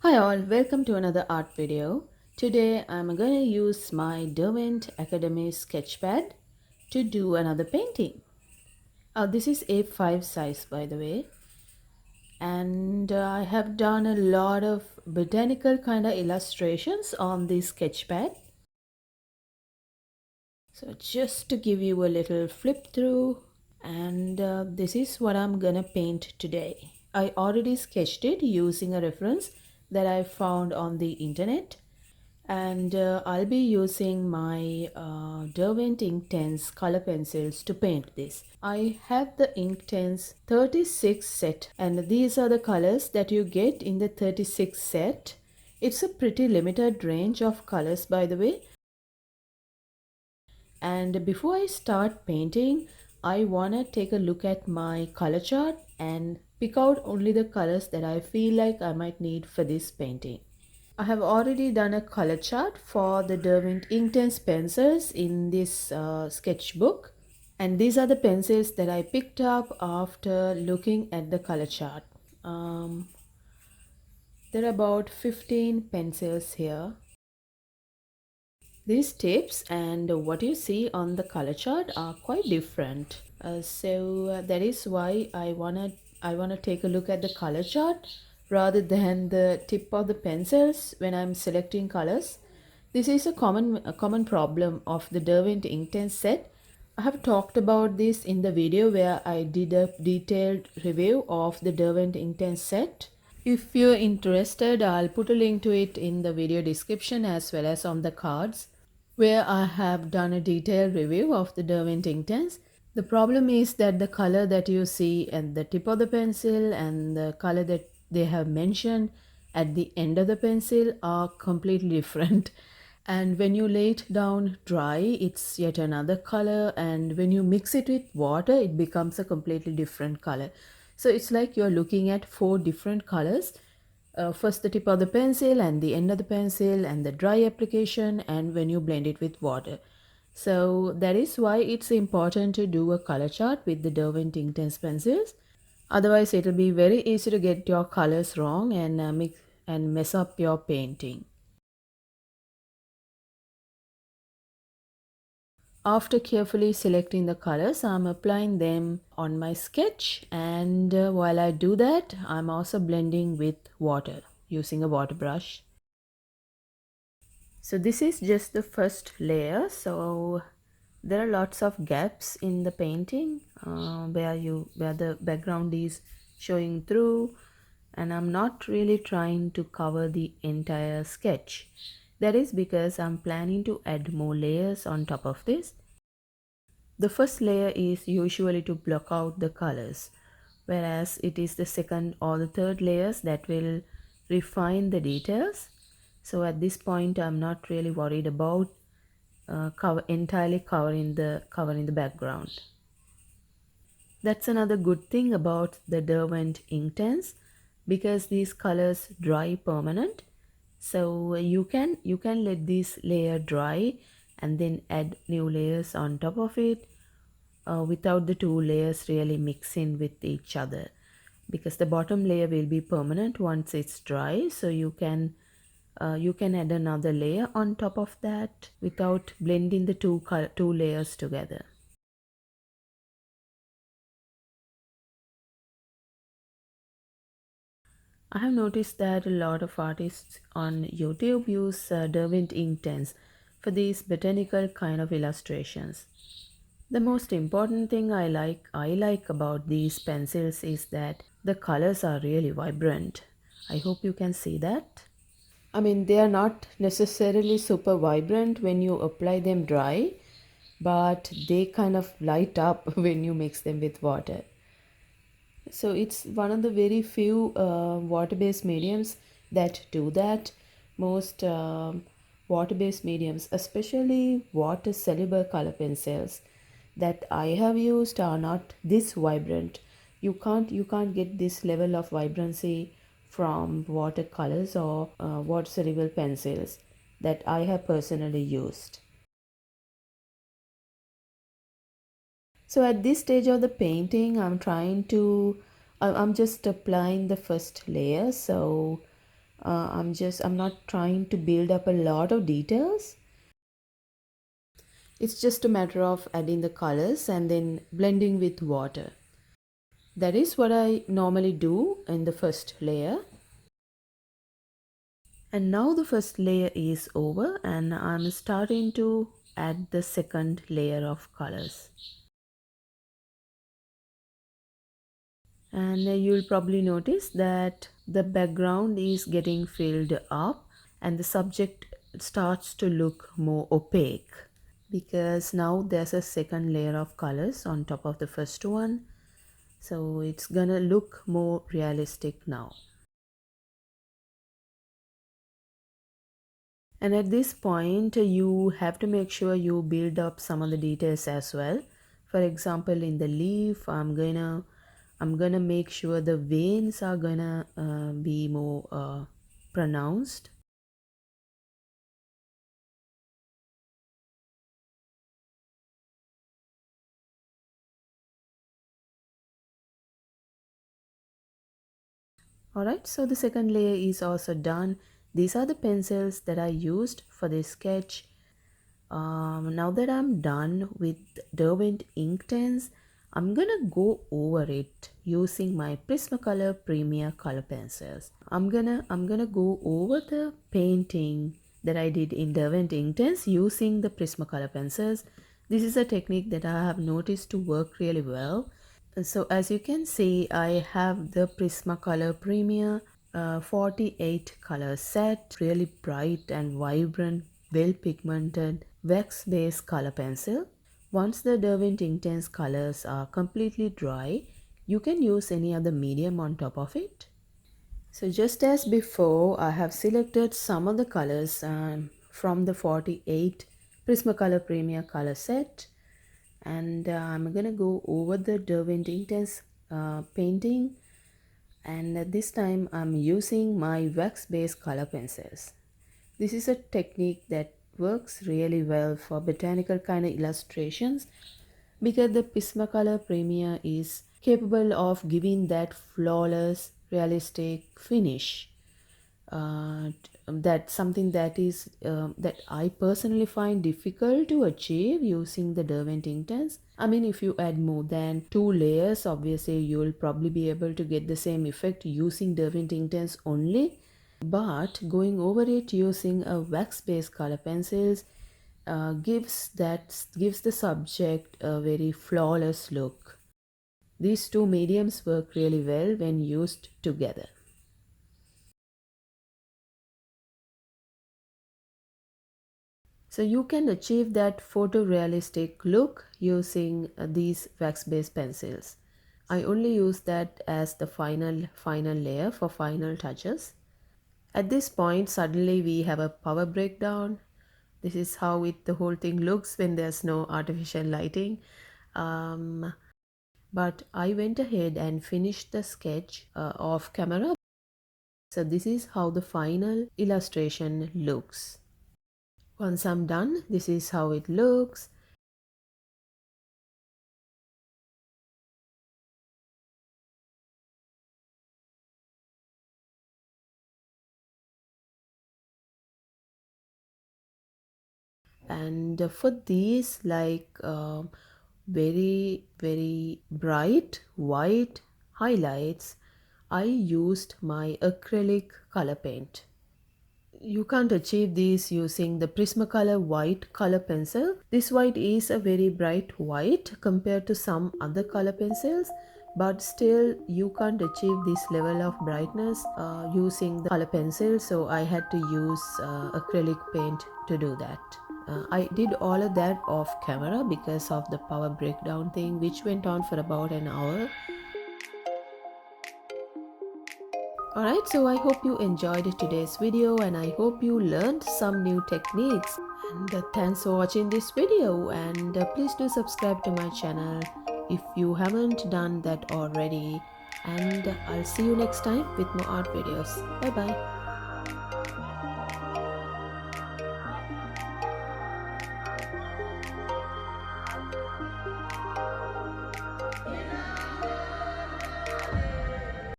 Hi all, welcome to another art video. Today I'm going to use my Derwent Academy sketchpad to do another painting. This is A5 size by the way, and I have done a lot of botanical kind of illustrations on this sketchpad. So just to give you a little flip through, and this is what I'm gonna paint today. I already sketched it using a reference that I found on the internet, and I'll be using my Derwent Inktense color pencils to paint this. I have the Inktense 36 set, and these are the colors that you get in the 36 set. It's a pretty limited range of colors by the way. And before I start painting, I wanna take a look at my color chart and pick out only the colors that I feel like I might need for this painting. I have already done a color chart for the Derwent Inktense pencils in this sketchbook, and these are the pencils that I picked up after looking at the color chart. There are about 15 pencils here. These tips and what you see on the color chart are quite different. So that is why I wanna take a look at the color chart rather than the tip of the pencils when I'm selecting colors. This is a common problem of the Derwent Inktense set. I have talked about this in the video where I did a detailed review of the Derwent Inktense set. If you're interested, I'll put a link to it in the video description as well as on the cards, where I have done a detailed review of the Derwent Inktense. The problem is that the color that you see at the tip of the pencil and the color that they have mentioned at the end of the pencil are completely different. And when you lay it down dry, it's yet another color, and when you mix it with water, it becomes a completely different color. So it's like you're looking at four different colors. First the tip of the pencil and the end of the pencil and the dry application, and when you blend it with water. So that is why it's important to do a color chart with the Derwent Inktense pencils. Otherwise it'll be very easy to get your colors wrong and mix and mess up your painting. After carefully selecting the colors, I'm applying them on my sketch, and while I do that, I'm also blending with water using a water brush. So this is just the first layer, so there are lots of gaps in the painting where the background is showing through, and I'm not really trying to cover the entire sketch. That is because I'm planning to add more layers on top of this. The first layer is usually to block out the colors, whereas it is the second or the third layers that will refine the details. So at this point I'm not really worried about entirely covering the background. That's another good thing about the Derwent Inktense, because these colors dry permanent. So you can let this layer dry and then add new layers on top of it without the two layers really mixing with each other, because the bottom layer will be permanent once it's dry. So you can add another layer on top of that without blending the two layers together. I have noticed that a lot of artists on YouTube use Derwent Inktense for these botanical kind of illustrations. The most important thing I like about these pencils is that the colors are really vibrant. I hope you can see that. I mean, they are not necessarily super vibrant when you apply them dry, but they kind of light up when you mix them with water. So it's one of the very few water-based mediums that do that. Most water-based mediums, especially water-soluble color pencils that I have used, are not this vibrant. You can't get this level of vibrancy from watercolors or water-soluble pencils that I have personally used. So at this stage of the painting, I'm just applying the first layer. So I'm not trying to build up a lot of details. It's just a matter of adding the colors and then blending with water. That is what I normally do in the first layer. And now the first layer is over and I'm starting to add the second layer of colors. And you'll probably notice that the background is getting filled up and the subject starts to look more opaque because now there's a second layer of colors on top of the first one, so it's gonna look more realistic now. And at this point you have to make sure you build up some of the details as well. For example, in the leaf I'm gonna make sure the veins are gonna be more pronounced. Alright, so the second layer is also done. These are the pencils that I used for this sketch. Now that I'm done with Derwent Inktense, I'm gonna go over it using my Prismacolor Premier color pencils. I'm gonna go over the painting that I did in Derwent Inktense using the Prismacolor pencils. This is a technique that I have noticed to work really well. So as you can see, I have the Prismacolor Premier 48 color set, really bright and vibrant, well pigmented wax based color pencil. Once the Derwent Inktense colors are completely dry, you can use any other medium on top of it. So just as before, I have selected some of the colors from the 48 Prismacolor Premier color set, and I'm gonna go over the Derwent Inktense painting, and this time I'm using my wax based color pencils. This is a technique that works really well for botanical kind of illustrations because the Prismacolor Premier is capable of giving that flawless realistic finish. That's something that is that I personally find difficult to achieve using the Derwent Inktense. I mean, if you add more than 2 layers, obviously you'll probably be able to get the same effect using Derwent Inktense only. But going over it using a wax-based color pencils gives the subject a very flawless look. These two mediums work really well when used together. So you can achieve that photorealistic look using these wax-based pencils. I only use that as the final layer for final touches. At this point, suddenly we have a power breakdown. This is how the whole thing looks when there's no artificial lighting. Um, but I went ahead and finished the sketch off camera. So this is how the final illustration looks. Once I'm done, this is how it looks. And for these very bright white highlights, I used my acrylic color paint. You can't achieve these using the Prismacolor white color pencil. This white is a very bright white compared to some other color pencils, but still you can't achieve this level of brightness using the color pencil, so I had to use acrylic paint to do that. I did all of that off camera because of the power breakdown thing, which went on for about an hour. Alright, so I hope you enjoyed today's video and I hope you learned some new techniques. And thanks for watching this video, and please do subscribe to my channel if you haven't done that already. And I'll see you next time with more art videos. Bye bye.